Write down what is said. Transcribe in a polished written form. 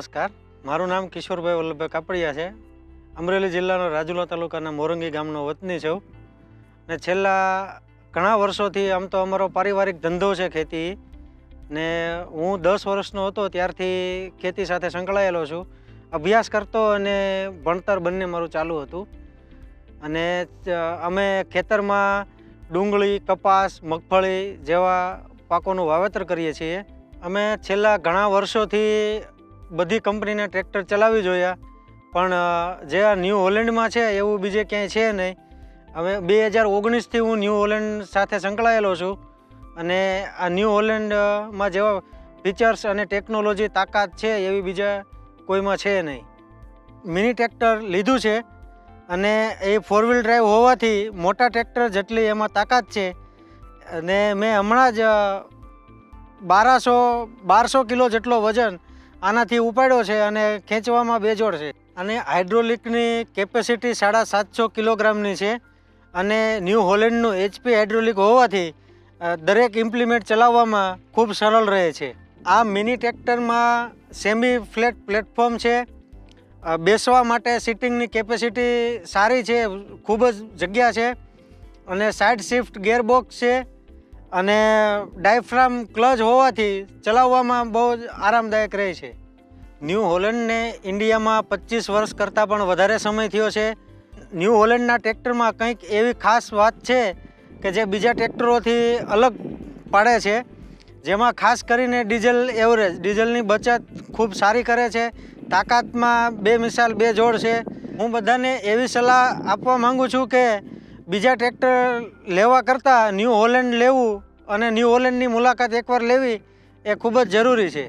નમસ્કાર, મારું નામ કિશોરભાઈ વલ્લભભાઈ કાપડિયા છે. અમરેલી જિલ્લાનો રાજુલા તાલુકાના મોરંગી ગામનો વતની છું ને છેલ્લા ઘણા વર્ષોથી આમ તો અમારો પારિવારિક ધંધો છે ખેતી ને હું 10 વર્ષનો હતો ત્યારથી ખેતી સાથે સંકળાયેલો છું. અભ્યાસ કરતો અને ભણતર બંને મારું ચાલુ હતું અને અમે ખેતરમાં ડુંગળી, કપાસ, મગફળી જેવા પાકોનું વાવેતર કરીએ છીએ. અમે છેલ્લા ઘણા વર્ષોથી બધી કંપનીના ટ્રેક્ટર ચલાવી જોયા પણ જે આ ન્યૂ હોલેન્ડમાં છે એવું બીજે ક્યાંય છે નહીં. હવે 2019થી હું ન્યૂ હોલેન્ડ સાથે સંકળાયેલો છું અને આ ન્યૂ હોલેન્ડમાં જેવા ફીચર્સ અને ટેકનોલોજી તાકાત છે એવી બીજા કોઈમાં છે નહીં. મિની ટ્રેક્ટર લીધું છે અને એ 4 વ્હીલ ડ્રાઈવ હોવાથી મોટા ટ્રેક્ટર જેટલી એમાં તાકાત છે અને મેં હમણાં જ 1200 કિલો જેટલો વજન આનાથી ઉપાડ્યો છે અને ખેંચવામાં બેજોડ છે. અને હાઇડ્રોલિકની કેપેસિટી 750 કિલોગ્રામની છે અને ન્યૂ હોલેન્ડનું HP હાઇડ્રોલિક હોવાથી દરેક ઇમ્પ્લિમેન્ટ ચલાવવામાં ખૂબ સરળ રહે છે. આ મિની ટ્રેક્ટરમાં સેમી ફ્લેટ પ્લેટફોર્મ છે, બેસવા માટે સિટિંગની કેપેસિટી સારી છે, ખૂબ જ જગ્યા છે અને સાઇડ શિફ્ટ ગિયરબોક્સ છે અને ડાયફ્રામ ક્લચ હોવાથી ચલાવવામાં બહુ જ આરામદાયક રહે છે. ન્યૂ હોલેન્ડને ઇન્ડિયામાં 25 વર્ષ કરતાં પણ વધારે સમય થયો છે. ન્યૂ હોલેન્ડના ટ્રેક્ટરમાં કંઈક એવી ખાસ વાત છે કે જે બીજા ટ્રેક્ટરોથી અલગ પાડે છે, જેમાં ખાસ કરીને ડીઝલની બચત ખૂબ સારી કરે છે. તાકાતમાં 2 મિસાલ 2 જોડ છે. હું બધાને એવી સલાહ આપવા માગું છું કે બીજા ટ્રેક્ટર લેવા કરતાં ન્યૂ હોલેન્ડ લેવું અને ન્યૂ હોલેન્ડની મુલાકાત એકવાર લેવી એ ખૂબ જ જરૂરી છે.